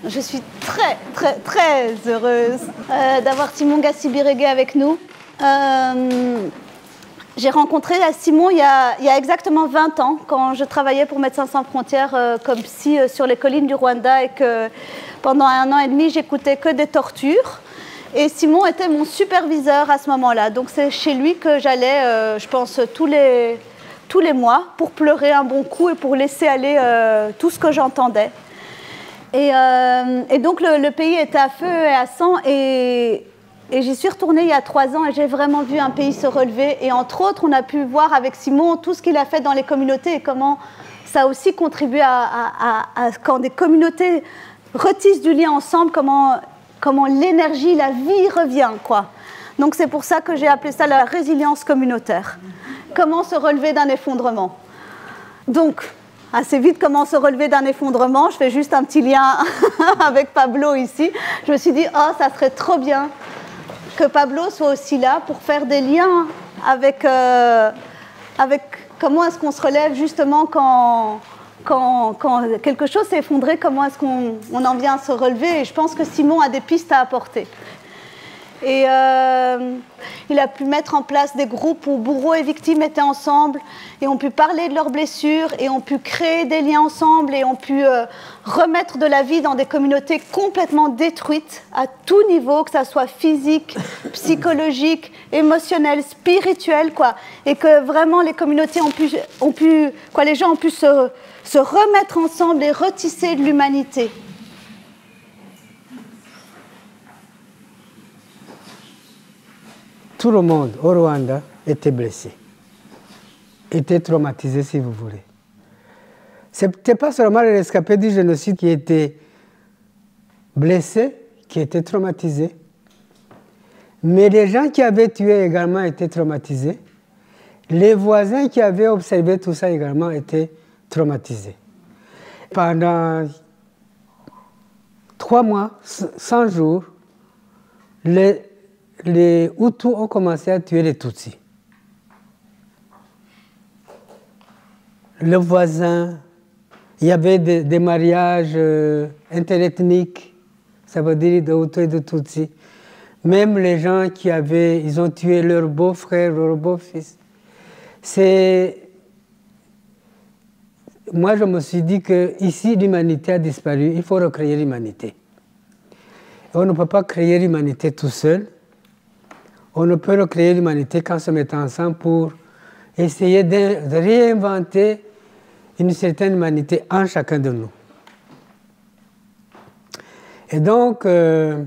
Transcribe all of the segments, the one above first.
Je suis très heureuse d'avoir Simon Gassibirege avec nous. J'ai rencontré Simon il y a exactement 20 ans, quand je travaillais pour Médecins sans frontières comme psy sur les collines du Rwanda, et que pendant 1 an et demi, j'écoutais que des tortures. Et Simon était mon superviseur à ce moment-là. Donc c'est chez lui que j'allais, je pense, tous les mois pour pleurer un bon coup et pour laisser aller tout ce que j'entendais. Et donc le pays était à feu et à sang, et j'y suis retournée il y a 3 ans et j'ai vraiment vu un pays se relever. Et entre autres, on a pu voir avec Simon tout ce qu'il a fait dans les communautés et comment ça a aussi contribué à quand des communautés retissent du lien ensemble, comment l'énergie, la vie revient, quoi. Donc c'est pour ça que j'ai appelé ça la résilience communautaire. Comment se relever d'un effondrement. Donc, assez vite, comment se relever d'un effondrement. Je fais juste un petit lien avec Pablo ici. Je me suis dit, oh, ça serait trop bien que Pablo soit aussi là pour faire des liens avec comment est-ce qu'on se relève justement quand quelque chose s'est effondré, comment est-ce qu'on en vient à se relever. Et je pense que Simon a des pistes à apporter. Et il a pu mettre en place des groupes où bourreaux et victimes étaient ensemble et ont pu parler de leurs blessures et ont pu créer des liens ensemble et ont pu remettre de la vie dans des communautés complètement détruites à tout niveau, que ça soit physique, psychologique, émotionnel, spirituel, quoi. Et que vraiment les communautés les gens ont pu se remettre ensemble et retisser de l'humanité. Tout le monde au Rwanda était blessé, était traumatisé, si vous voulez. Ce n'était pas seulement les rescapés du génocide qui étaient blessés, qui étaient traumatisés, mais les gens qui avaient tué également étaient traumatisés. Les voisins qui avaient observé tout ça également étaient traumatisés. Pendant 3 mois, 100 jours, les Hutus ont commencé à tuer les Tutsis. Le voisin, il y avait des mariages interethniques, ça veut dire de Hutus et de Tutsis. Même les gens ils ont tué leur beau-frère, leur beau-fils. Moi, je me suis dit que ici, l'humanité a disparu, il faut recréer l'humanité. On ne peut pas créer l'humanité tout seul. On ne peut recréer l'humanité qu'en se mettant ensemble pour essayer de réinventer une certaine humanité en chacun de nous. Et donc, je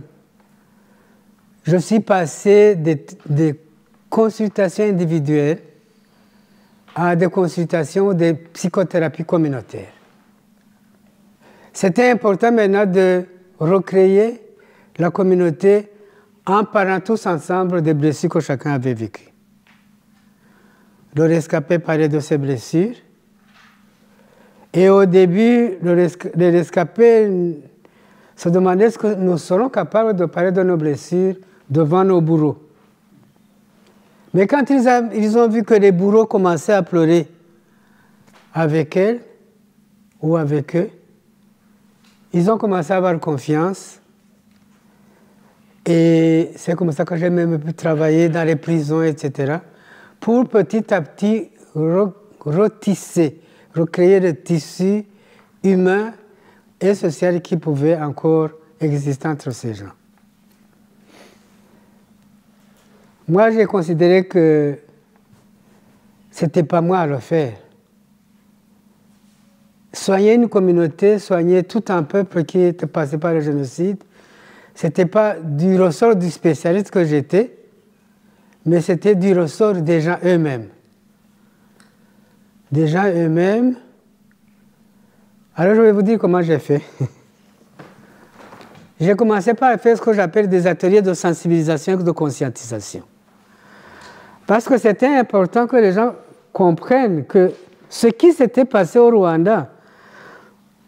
suis passé des consultations individuelles à des consultations de psychothérapie communautaire. C'était important maintenant de recréer la communauté en parlant tous ensemble des blessures que chacun avait vécues. Le rescapé parlait de ses blessures. Et au début, les rescapés se demandaient est-ce que nous serons capables de parler de nos blessures devant nos bourreaux. Mais quand ils ont vu que les bourreaux commençaient à pleurer avec elles ou avec eux, ils ont commencé à avoir confiance. Et c'est comme ça que j'ai même pu travailler dans les prisons, etc., pour petit à petit retisser, recréer le tissu humain et social qui pouvait encore exister entre ces gens. Moi, j'ai considéré que ce n'était pas moi à le faire. Soigner une communauté, soigner tout un peuple qui était passé par le génocide, ce n'était pas du ressort du spécialiste que j'étais, mais c'était du ressort des gens eux-mêmes. Des gens eux-mêmes. Alors je vais vous dire comment j'ai fait. J'ai commencé par faire ce que j'appelle des ateliers de sensibilisation et de conscientisation. Parce que c'était important que les gens comprennent que ce qui s'était passé au Rwanda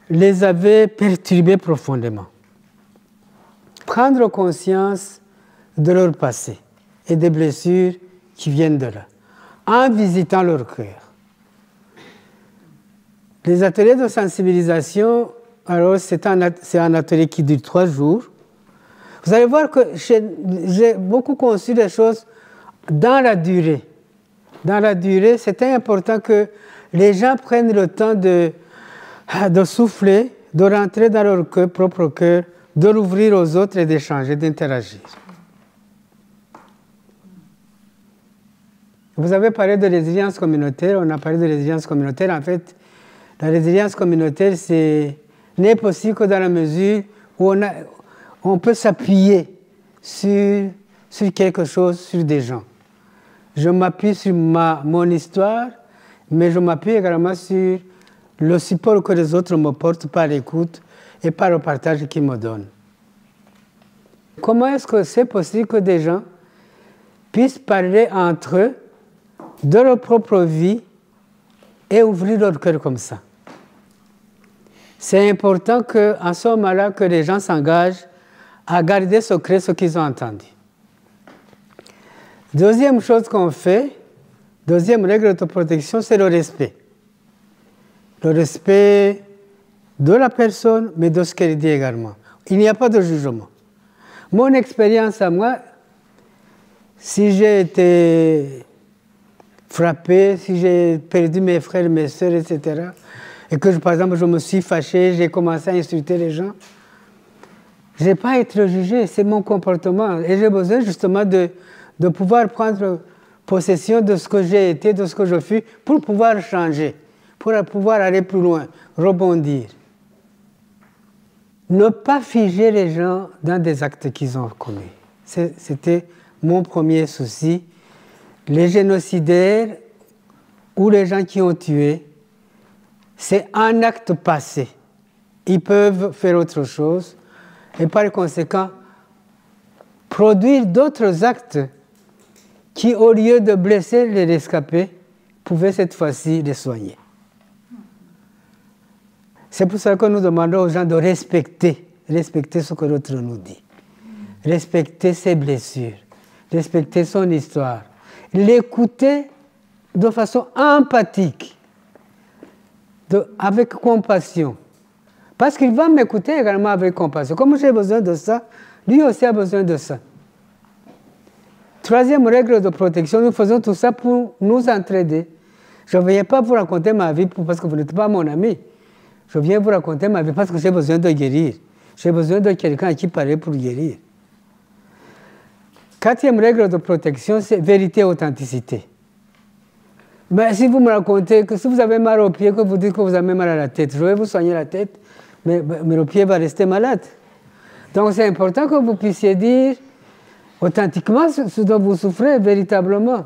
les avait perturbés profondément. Prendre conscience de leur passé et des blessures qui viennent de là, en visitant leur cœur. Les ateliers de sensibilisation alors c'est un atelier qui dure 3 jours. Vous allez voir que j'ai beaucoup conçu des choses dans la durée. Dans la durée, c'était important que les gens prennent le temps de souffler, de rentrer dans leur propre cœur, de l'ouvrir aux autres et d'échanger, d'interagir. Vous avez parlé de résilience communautaire, on a parlé de résilience communautaire. En fait, la résilience communautaire, n'est possible que dans la mesure où on peut s'appuyer sur quelque chose, sur des gens. Je m'appuie sur mon histoire, mais je m'appuie également sur le support que les autres me portent par l'écoute et par le partage qu'ils me donnent. Comment est-ce que c'est possible que des gens puissent parler entre eux de leur propre vie et ouvrir leur cœur comme ça? C'est important qu'en ce moment-là, que les gens s'engagent à garder secret ce qu'ils ont entendu. Deuxième chose qu'on fait, deuxième règle de protection, c'est le respect. Le respect de la personne, mais de ce qu'elle dit également. Il n'y a pas de jugement. Mon expérience à moi, si j'ai été frappé, si j'ai perdu mes frères, mes sœurs, etc., et que, par exemple, je me suis fâché, j'ai commencé à insulter les gens, je n'ai pas à être jugé, c'est mon comportement. Et j'ai besoin justement de pouvoir prendre possession de ce que j'ai été, de ce que je suis, pour pouvoir changer, pour pouvoir aller plus loin, rebondir. Ne pas figer les gens dans des actes qu'ils ont commis. C'était mon premier souci. Les génocidaires ou les gens qui ont tué, c'est un acte passé. Ils peuvent faire autre chose et par conséquent produire d'autres actes qui, au lieu de blesser les rescapés, pouvaient cette fois-ci les soigner. C'est pour ça que nous demandons aux gens de respecter ce que l'autre nous dit, respecter ses blessures, respecter son histoire, l'écouter de façon empathique, avec compassion. Parce qu'il va m'écouter également avec compassion. Comme j'ai besoin de ça, lui aussi a besoin de ça. Troisième règle de protection, nous faisons tout ça pour nous entraider. Je ne viens pas vous raconter ma vie parce que vous n'êtes pas mon ami. Je viens vous raconter ma vie parce que j'ai besoin de guérir. J'ai besoin de quelqu'un à qui parler pour guérir. Quatrième règle de protection, c'est vérité et authenticité. Mais si vous me racontez que si vous avez mal au pied, que vous dites que vous avez mal à la tête, je vais vous soigner la tête, mais le pied va rester malade. Donc c'est important que vous puissiez dire authentiquement ce dont vous souffrez véritablement.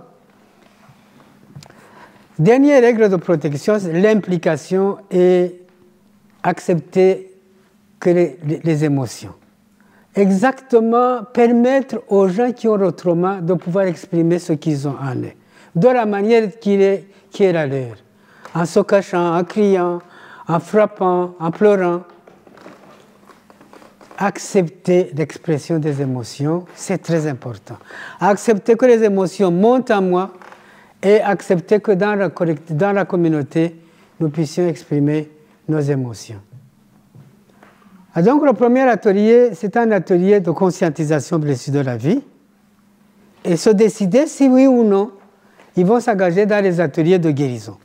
Dernière règle de protection, c'est l'implication et accepter que les émotions. Exactement permettre aux gens qui ont le trauma de pouvoir exprimer ce qu'ils ont en eux, de la manière qui est la leur, en se cachant, en criant, en frappant, en pleurant. Accepter l'expression des émotions, c'est très important. Accepter que les émotions montent en moi et accepter que dans la communauté, nous puissions exprimer nos émotions. Et donc le premier atelier, c'est un atelier de conscientisation blessure de la vie et se décider si oui ou non, ils vont s'engager dans les ateliers de guérison.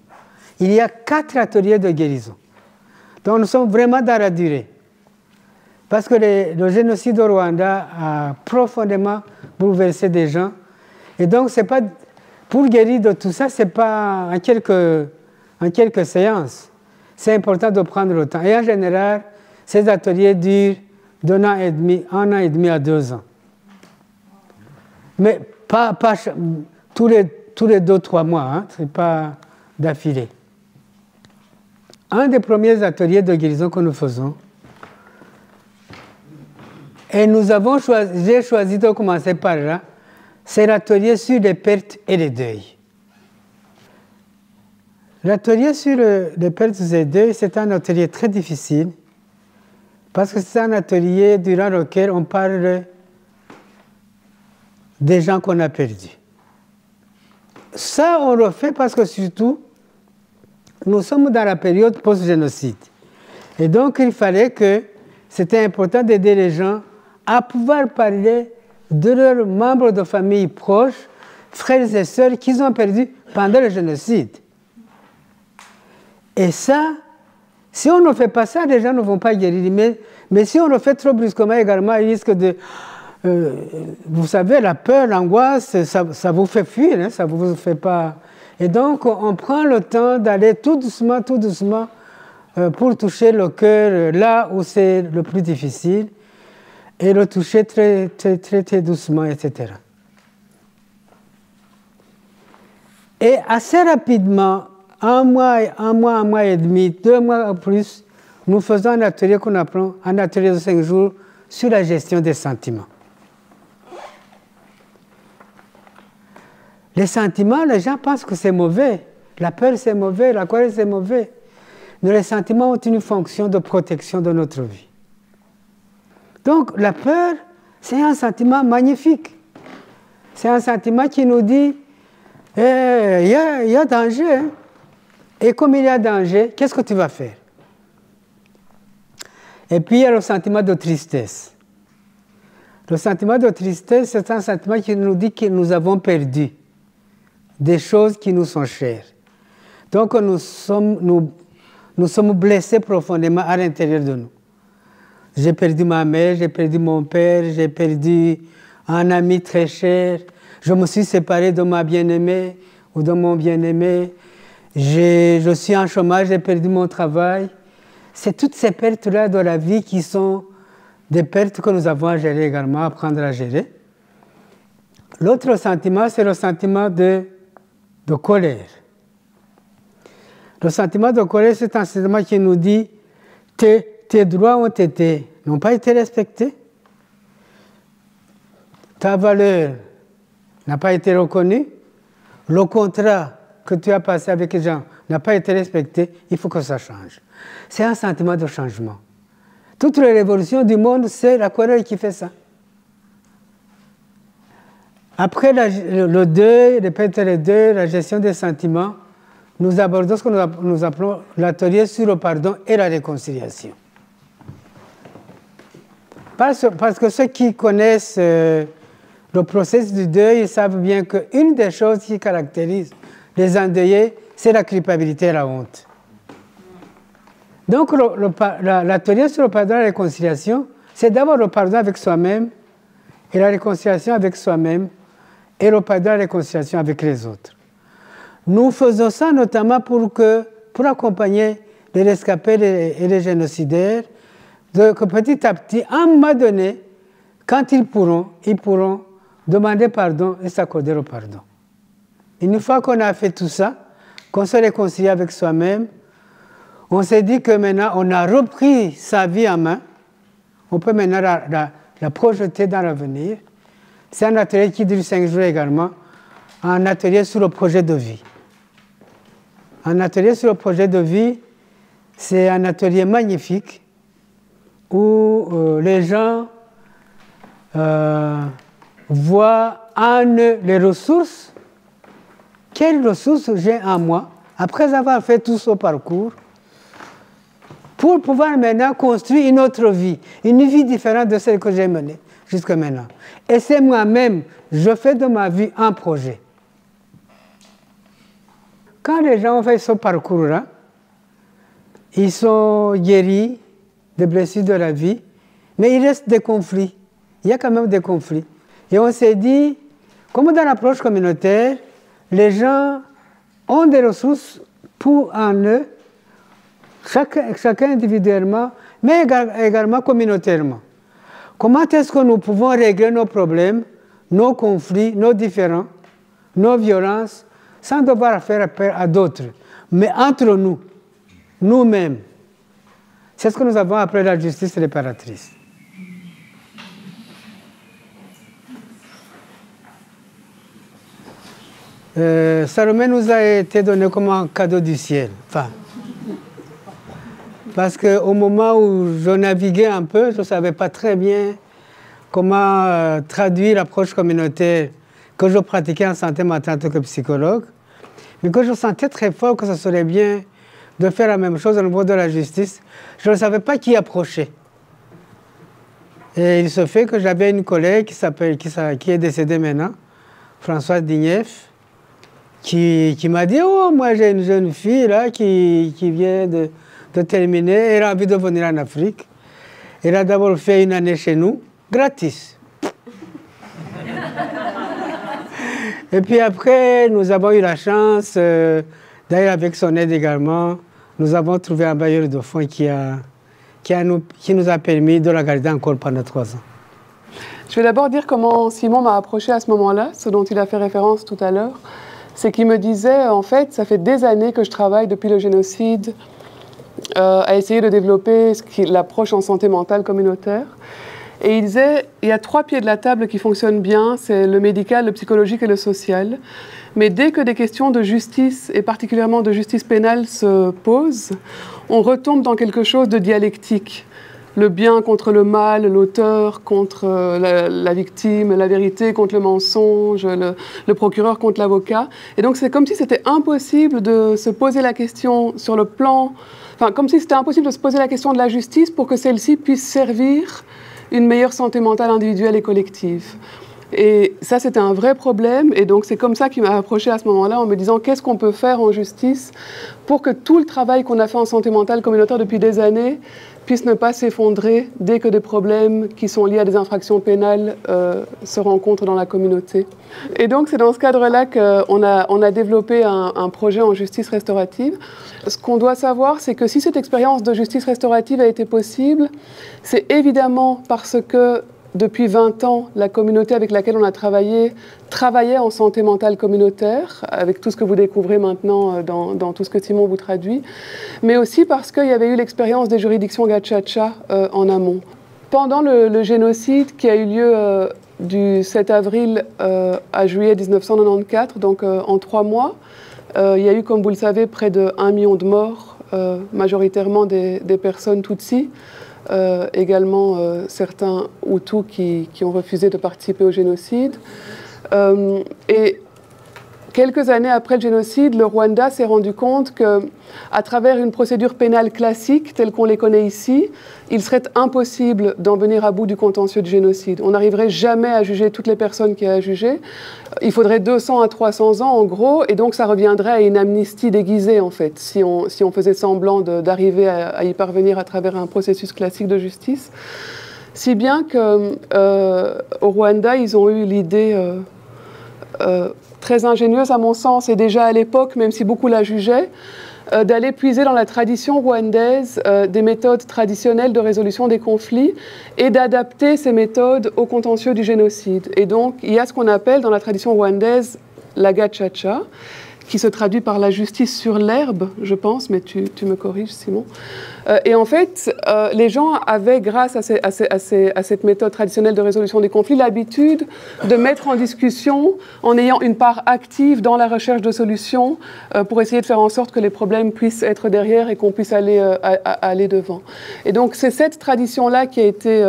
Il y a 4 ateliers de guérison. Donc nous sommes vraiment dans la durée. Parce que le génocide au Rwanda a profondément bouleversé des gens. Et donc, c'est pas, pour guérir de tout ça, ce n'est pas en quelques séances. C'est important de prendre le temps. Et en général, ces ateliers durent d'1 an et demi à 2 ans. Mais pas tous les 2-3 mois, hein, ce n'est pas d'affilée. Un des premiers ateliers de guérison que nous faisons, et j'ai choisi de commencer par là, c'est l'atelier sur les pertes et les deuils. L'atelier sur les pertes et les deuils, c'est un atelier très difficile, parce que c'est un atelier durant lequel on parle des gens qu'on a perdus. Ça, on le fait parce que surtout, nous sommes dans la période post-génocide. Et donc, il fallait que c'était important d'aider les gens à pouvoir parler de leurs membres de famille proches, frères et sœurs qu'ils ont perdus pendant le génocide. Et ça, si on ne fait pas ça, les gens ne vont pas guérir. Mais si on le fait trop brusquement également, il risque de... vous savez, la peur, l'angoisse, ça vous fait fuir, hein, ça ne vous fait pas... Et donc, on prend le temps d'aller tout doucement, pour toucher le cœur là où c'est le plus difficile, et le toucher très doucement, etc. Et assez rapidement, un mois et demi, 2 mois ou plus, nous faisons un atelier qu'on appelle un atelier de 5 jours sur la gestion des sentiments. Les sentiments, les gens pensent que c'est mauvais. La peur, c'est mauvais, la colère, c'est mauvais. Mais les sentiments ont une fonction de protection de notre vie. Donc, la peur, c'est un sentiment magnifique. C'est un sentiment qui nous dit, il y a danger. Hein? Et comme il y a danger, qu'est-ce que tu vas faire? Et puis, il y a le sentiment de tristesse. Le sentiment de tristesse, c'est un sentiment qui nous dit que nous avons perdu des choses qui nous sont chères. Donc, nous sommes blessés profondément à l'intérieur de nous. J'ai perdu ma mère, j'ai perdu mon père, j'ai perdu un ami très cher, je me suis séparé de ma bien-aimée ou de mon bien-aimé, je suis en chômage, j'ai perdu mon travail. C'est toutes ces pertes-là de la vie qui sont des pertes que nous avons à gérer également, à apprendre à gérer. L'autre sentiment, c'est le sentiment de colère. Le sentiment de colère, c'est un sentiment qui nous dit tes droits n'ont pas été respectés, ta valeur n'a pas été reconnue, le contrat que tu as passé avec les gens n'a pas été respecté, il faut que ça change. C'est un sentiment de changement. Toutes les révolutions du monde, c'est la colère qui fait ça. Après le deuil, le deuil, la gestion des sentiments, nous abordons ce que nous appelons l'atelier sur le pardon et la réconciliation. Parce que ceux qui connaissent le processus du deuil, ils savent bien qu'une des choses qui caractérise les endeuillés, c'est la culpabilité et la honte. Donc l'atelier sur le pardon et la réconciliation, c'est d'abord le pardon avec soi-même et la réconciliation avec soi-même et le pardon et la réconciliation avec les autres. Nous faisons ça notamment pour accompagner les rescapés et les génocidaires, que petit à petit, à un moment donné, quand ils pourront demander pardon et s'accorder le pardon. Une fois qu'on a fait tout ça, qu'on se réconcilie avec soi-même, on s'est dit que maintenant, on a repris sa vie en main, on peut maintenant la projeter dans l'avenir. C'est un atelier qui dure 5 jours également, un atelier sur le projet de vie. Un atelier sur le projet de vie, c'est un atelier magnifique où les gens voient en eux les ressources. Quelles ressources j'ai en moi, après avoir fait tout ce parcours, pour pouvoir maintenant construire une autre vie, une vie différente de celle que j'ai menée jusqu'à maintenant. Et c'est moi-même, je fais de ma vie un projet. Quand les gens ont fait ce parcours-là, ils sont guéris des blessures de la vie, mais il reste des conflits. Il y a quand même des conflits. Et on s'est dit, comme dans l'approche communautaire, les gens ont des ressources en eux, chacun individuellement, mais également communautairement. Comment est-ce que nous pouvons régler nos problèmes, nos conflits, nos différends, nos violences, sans devoir faire appel à d'autres, mais entre nous, nous-mêmes. C'est ce que nous avons appelé la justice réparatrice. Salomé nous a été donné comme un cadeau du ciel. Enfin, parce qu'au moment où je naviguais un peu, je ne savais pas très bien comment traduire l'approche communautaire que je pratiquais en santé mentale en tant que psychologue, mais que je sentais très fort que ce serait bien de faire la même chose au niveau de la justice. Je ne savais pas qui approcher. Et il se fait que j'avais une collègue qui est décédée maintenant, Françoise Dignef, qui m'a dit « Oh, moi j'ai une jeune fille là qui vient de terminer, elle a envie de venir en Afrique. Elle a d'abord fait une année chez nous, gratis. » Et puis après, nous avons eu la chance, d'ailleurs avec son aide également, nous avons trouvé un bailleur de fonds qui nous a permis de la garder encore pendant 3 ans. Je vais d'abord dire comment Simon m'a approché à ce moment-là, ce dont il a fait référence tout à l'heure. C'est qu'il me disait, en fait, ça fait des années que je travaille depuis le génocide à essayer de développer l'approche en santé mentale communautaire. Et il disait, il y a 3 pieds de la table qui fonctionnent bien, c'est le médical, le psychologique et le social. Mais dès que des questions de justice, et particulièrement de justice pénale, se posent, on retombe dans quelque chose de dialectique. Le bien contre le mal, l'auteur contre la victime, la vérité contre le mensonge, le procureur contre l'avocat. Et donc c'est comme si c'était impossible de se poser la question sur le plan... Enfin, comme si c'était impossible de se poser la question de la justice pour que celle-ci puisse servir une meilleure santé mentale individuelle et collective. Et ça, c'était un vrai problème. Et donc, c'est comme ça qu'il m'a approché à ce moment-là en me disant qu'est-ce qu'on peut faire en justice pour que tout le travail qu'on a fait en santé mentale communautaire depuis des années puisse ne pas s'effondrer dès que des problèmes qui sont liés à des infractions pénales se rencontrent dans la communauté. Et donc, c'est dans ce cadre-là qu'on a développé un projet en justice restaurative. Ce qu'on doit savoir, c'est que si cette expérience de justice restaurative a été possible, c'est évidemment parce que depuis 20 ans, la communauté avec laquelle on a travaillait en santé mentale communautaire, avec tout ce que vous découvrez maintenant dans tout ce que Simon vous traduit, mais aussi parce qu'il y avait eu l'expérience des juridictions Gachacha en amont. Pendant le génocide qui a eu lieu du 7 avril à juillet 1994, donc en 3 mois, il y a eu, comme vous le savez, près de 1 million de morts, majoritairement des personnes Tutsis. Également certains Hutus qui ont refusé de participer au génocide. Et quelques années après le génocide, le Rwanda s'est rendu compte qu'à travers une procédure pénale classique, telle qu'on les connaît ici, il serait impossible d'en venir à bout du contentieux du génocide. On n'arriverait jamais à juger toutes les personnes qu'il y a à juger. Il faudrait 200 à 300 ans, en gros, et donc ça reviendrait à une amnistie déguisée, en fait, si on faisait semblant d'arriver à y parvenir à travers un processus classique de justice. Si bien qu'au Rwanda, ils ont eu l'idée très ingénieuse, à mon sens, et déjà à l'époque, même si beaucoup la jugeaient, d'aller puiser dans la tradition rwandaise des méthodes traditionnelles de résolution des conflits et d'adapter ces méthodes au contentieux du génocide. Et donc, il y a ce qu'on appelle dans la tradition rwandaise la gacaca, qui se traduit par la justice sur l'herbe, je pense, mais tu me corriges, Simon. Et en fait, les gens avaient, grâce à cette méthode traditionnelle de résolution des conflits, l'habitude de mettre en discussion, en ayant une part active dans la recherche de solutions, pour essayer de faire en sorte que les problèmes puissent être derrière et qu'on puisse aller devant. Et donc, c'est cette tradition-là qui a été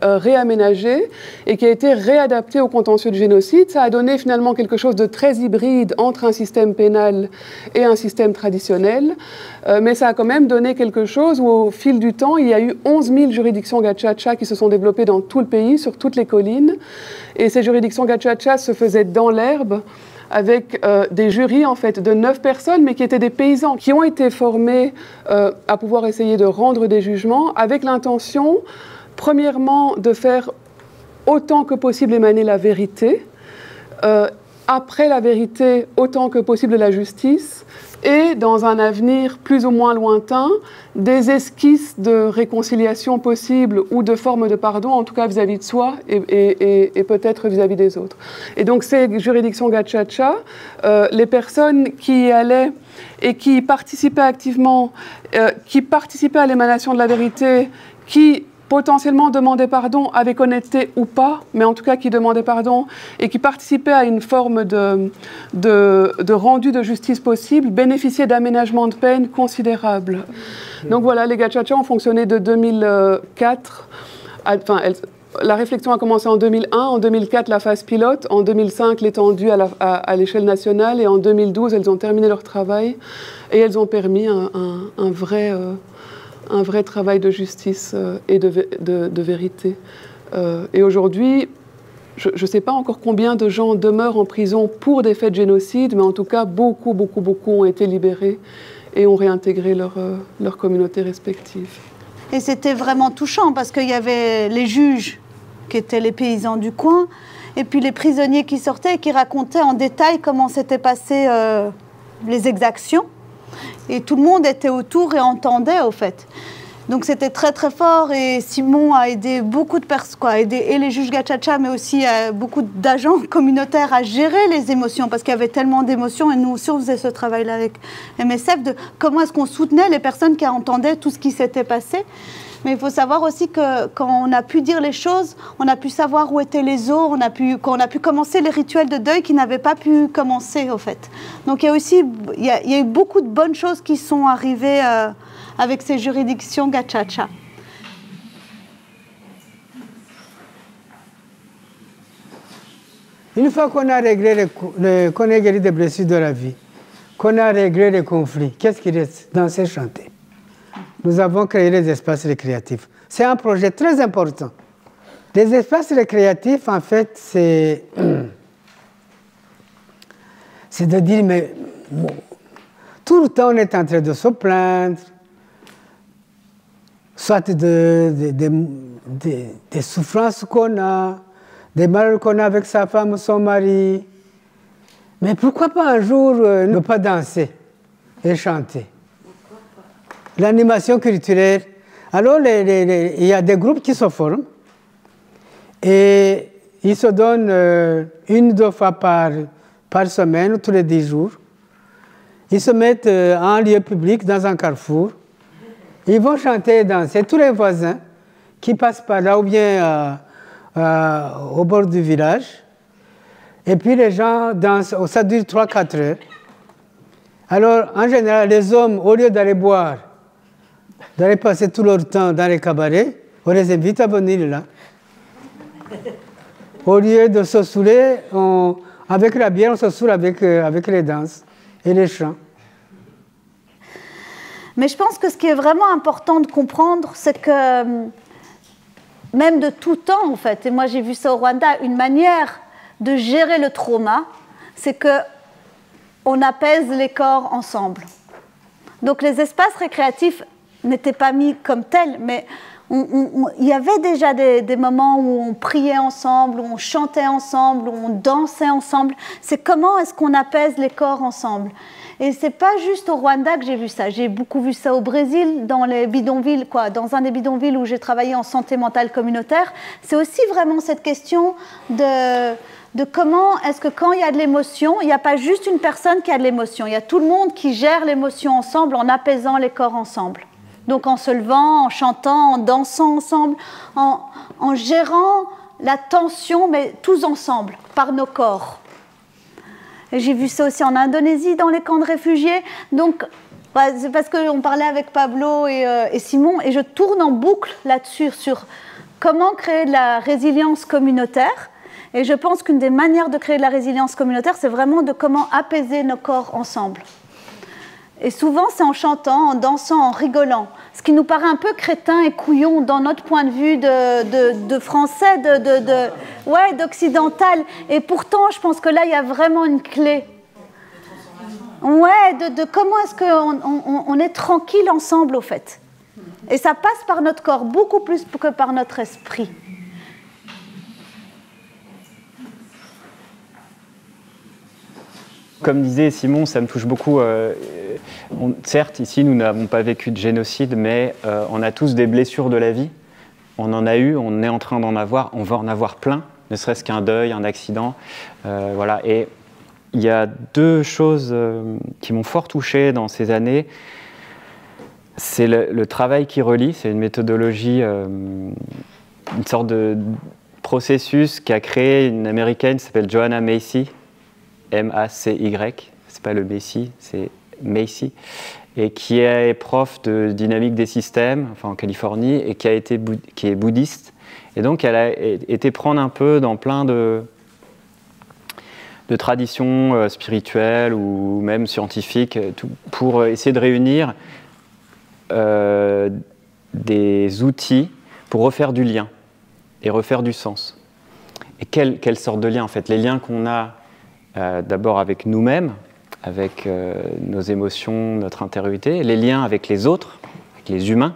réaménagée et qui a été réadaptée au contentieux du génocide. Ça a donné finalement quelque chose de très hybride entre un système pénal et un système traditionnel, mais ça a quand même donné quelque chose où au fil du temps, il y a eu 11 000 juridictions gachacha qui se sont développées dans tout le pays, sur toutes les collines, et ces juridictions gachacha se faisaient dans l'herbe avec des jurys en fait de 9 personnes, mais qui étaient des paysans, qui ont été formés à pouvoir essayer de rendre des jugements avec l'intention, premièrement, de faire autant que possible émaner la vérité, après la vérité, autant que possible la justice, et dans un avenir plus ou moins lointain, des esquisses de réconciliation possible ou de forme de pardon, en tout cas vis-à-vis de soi et peut-être vis-à-vis des autres. Et donc ces juridictions gachacha, les personnes qui y allaient et qui participaient activement, qui participaient à l'émanation de la vérité, qui potentiellement demandaient pardon avec honnêteté ou pas, mais en tout cas qui demandaient pardon et qui participaient à une forme de rendu de justice possible, bénéficiaient d'aménagements de peine considérables. Donc voilà, les gachacha ont fonctionné de 2004, enfin la réflexion a commencé en 2001, en 2004 la phase pilote, en 2005 l'étendue à l'échelle nationale et en 2012 elles ont terminé leur travail et elles ont permis un vrai travail de justice et de vérité. Et aujourd'hui, je ne sais pas encore combien de gens demeurent en prison pour des faits de génocide, mais en tout cas beaucoup ont été libérés et ont réintégré leur communauté respective. Et c'était vraiment touchant parce qu'il y avait les juges qui étaient les paysans du coin et puis les prisonniers qui sortaient et qui racontaient en détail comment s'étaient passées les exactions. Et tout le monde était autour et entendait au fait. Donc c'était très très fort et Simon a aidé beaucoup de personnes, et les juges Gachacha, mais aussi beaucoup d'agents communautaires à gérer les émotions parce qu'il y avait tellement d'émotions et nous aussi on faisait ce travail-là avec MSF de comment est-ce qu'on soutenait les personnes qui entendaient tout ce qui s'était passé. Mais il faut savoir aussi que quand on a pu dire les choses, on a pu savoir où étaient les os, quand on a pu commencer les rituels de deuil qui n'avaient pas pu commencer au fait. Donc il y a eu beaucoup de bonnes choses qui sont arrivées avec ces juridictions Gachacha. Une fois qu'on a réglé qu'on a guéri des blessures de la vie, qu'on a réglé les conflits, qu'est-ce qui reste dans ces chantiers? Nous avons créé les espaces récréatifs. C'est un projet très important. Les espaces récréatifs, en fait, c'est de dire, mais bon, tout le temps on est en train de se plaindre, soit des souffrances qu'on a, des malheurs qu'on a avec sa femme ou son mari. Mais pourquoi pas un jour ne pas danser et chanter? L'animation culturelle. Alors, il y a des groupes qui se forment et ils se donnent 1-2 fois par semaine, tous les 10 jours. Ils se mettent en lieu public, dans un carrefour. Ils vont chanter et danser. Tous les voisins qui passent par là ou bien au bord du village. Et puis les gens dansent. Ça dure 3-4 heures. Alors, en général, les hommes, au lieu d'aller boire, d'aller passer tout leur temps dans les cabarets, on les invite à venir là. Au lieu de se saouler, avec la bière, on se saoule avec les danses et les chants. Mais je pense que ce qui est vraiment important de comprendre, c'est que même de tout temps, en fait, et moi j'ai vu ça au Rwanda, une manière de gérer le trauma, c'est qu'on apaise les corps ensemble. Donc les espaces récréatifs n'étaient pas mis comme tels, mais il y avait déjà des moments où on priait ensemble, où on chantait ensemble, où on dansait ensemble. C'est comment est-ce qu'on apaise les corps ensemble. Et c'est pas juste au Rwanda que j'ai vu ça. J'ai beaucoup vu ça au Brésil, dans les bidonvilles, dans un des bidonvilles où j'ai travaillé en santé mentale communautaire. C'est aussi vraiment cette question de comment est-ce que quand il y a de l'émotion, il n'y a pas juste une personne qui a de l'émotion. Il y a tout le monde qui gère l'émotion ensemble en apaisant les corps ensemble. Donc en se levant, en chantant, en dansant ensemble, en gérant la tension, mais tous ensemble, par nos corps. J'ai vu ça aussi en Indonésie, dans les camps de réfugiés. Donc, c'est parce qu'on parlait avec Pablo et Simon, et je tourne en boucle là-dessus, sur comment créer de la résilience communautaire. Et je pense qu'une des manières de créer de la résilience communautaire, c'est vraiment de comment apaiser nos corps ensemble. Et souvent, c'est en chantant, en dansant, en rigolant. Ce qui nous paraît un peu crétin et couillon dans notre point de vue de français, d'occidental. Et pourtant, je pense que là, il y a vraiment une clé. Ouais, de comment est-ce qu'on est tranquille ensemble, au fait. Et ça passe par notre corps, beaucoup plus que par notre esprit. Comme disait Simon, ça me touche beaucoup. Certes, ici, nous n'avons pas vécu de génocide, mais on a tous des blessures de la vie. On en a eu, on est en train d'en avoir, on va en avoir plein, ne serait-ce qu'un deuil, un accident. Voilà. Et il y a 2 choses qui m'ont fort touché dans ces années. C'est le travail qui relie, c'est une méthodologie, une sorte de processus qu'a créé une Américaine qui s'appelle Joanna Macy, M-A-C-Y, c'est pas le Messi, c'est Macy, et qui est prof de dynamique des systèmes, enfin en Californie, et qui est bouddhiste, Et donc, elle a été prendre un peu dans plein de traditions spirituelles ou même scientifiques pour essayer de réunir des outils pour refaire du lien et refaire du sens. Et quelle sorte de lien, en fait? Les liens qu'on a d'abord avec nous-mêmes, avec nos émotions, notre intériorité, les liens avec les autres, avec les humains.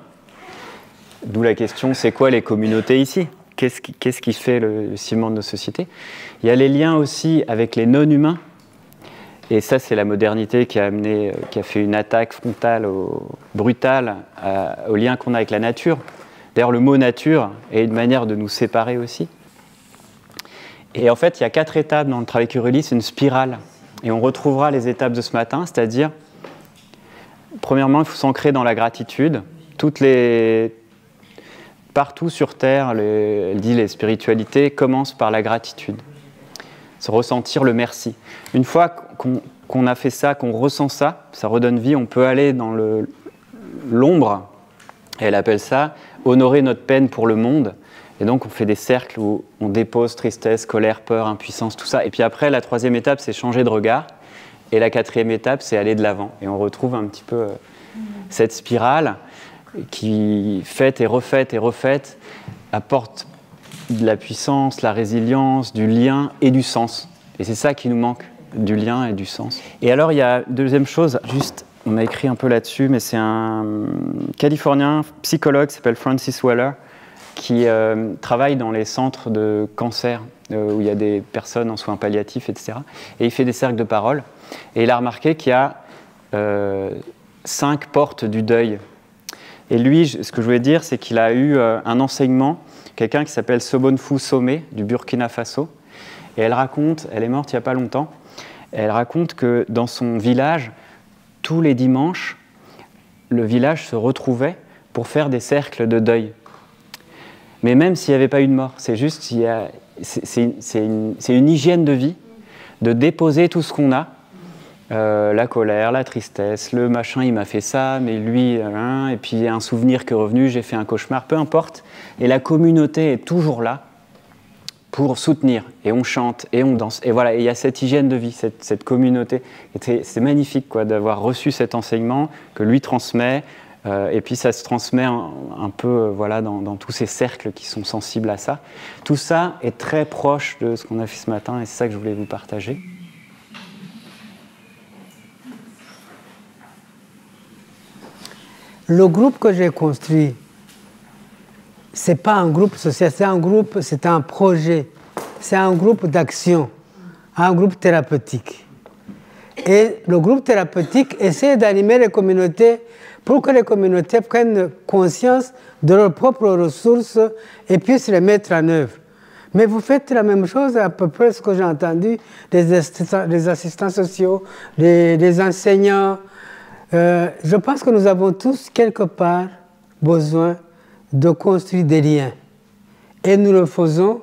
D'où la question, c'est quoi les communautés ici? Qu'est-ce qui fait le ciment de nos sociétés? Il y a les liens aussi avec les non-humains. Et ça, c'est la modernité qui a fait une attaque frontale, brutale, au lien qu'on a avec la nature. D'ailleurs, le mot nature est une manière de nous séparer aussi. Et en fait, il y a 4 étapes dans le travail Curulis, c'est une spirale. Et on retrouvera les étapes de ce matin, c'est-à-dire, premièrement, il faut s'ancrer dans la gratitude. Partout sur Terre, elle dit les spiritualités commencent par la gratitude. Se ressentir le merci. Une fois qu'on a fait ça, qu'on ressent ça, ça redonne vie, on peut aller dans l'ombre, et elle appelle ça honorer notre peine pour le monde. Et donc on fait des cercles où on dépose tristesse, colère, peur, impuissance, tout ça. Et puis après, la 3e étape, c'est changer de regard. Et la 4e étape, c'est aller de l'avant. Et on retrouve un petit peu cette spirale qui, faite et refaite, apporte de la puissance, la résilience, du lien et du sens. Et c'est ça qui nous manque, du lien et du sens. Et alors, il y a une deuxième chose, juste, on a écrit un peu là-dessus, mais c'est un Californien psychologue qui s'appelle Francis Weller, qui travaille dans les centres de cancer, où il y a des personnes en soins palliatifs, etc. Et il fait des cercles de parole. Et il a remarqué qu'il y a 5 portes du deuil. Et lui, ce que je voulais dire, c'est qu'il a eu un enseignement, quelqu'un qui s'appelle Sobonfu Somé, du Burkina Faso. Et elle est morte il n'y a pas longtemps, et elle raconte que dans son village, tous les dimanches, le village se retrouvait pour faire des cercles de deuil. Mais même s'il n'y avait pas eu de mort, c'est juste, c'est une hygiène de vie, de déposer tout ce qu'on a, la colère, la tristesse, le machin, il m'a fait ça, mais lui, et puis un souvenir qui est revenu, j'ai fait un cauchemar, peu importe. Et la communauté est toujours là pour soutenir, et on chante, et on danse, et voilà, et il y a cette hygiène de vie, cette communauté. C'est magnifique quoi, d'avoir reçu cet enseignement que lui transmet, et puis ça se transmet un peu voilà, dans tous ces cercles qui sont sensibles à ça. Tout ça est très proche de ce qu'on a fait ce matin, et c'est ça que je voulais vous partager. Le groupe que j'ai construit, ce n'est pas un groupe social, c'est un projet, c'est un groupe d'action, un groupe thérapeutique. Et le groupe thérapeutique essaie d'animer les communautés pour que les communautés prennent conscience de leurs propres ressources et puissent les mettre en œuvre. Mais vous faites la même chose, à peu près ce que j'ai entendu, des assistants sociaux, des enseignants. Je pense que nous avons tous quelque part besoin de construire des liens. Et nous le faisons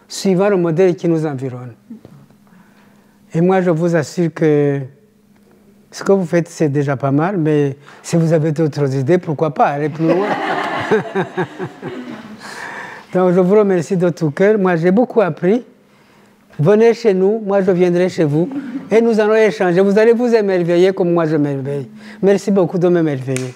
suivant le modèle qui nous environne. Et moi, je vous assure que ce que vous faites, c'est déjà pas mal, mais si vous avez d'autres idées, pourquoi pas aller plus loin. Donc, je vous remercie de tout cœur. Moi, j'ai beaucoup appris. Venez chez nous, moi je viendrai chez vous, et nous allons échanger. Vous allez vous émerveiller comme moi je m'émerveille. Merci beaucoup de m'émerveiller.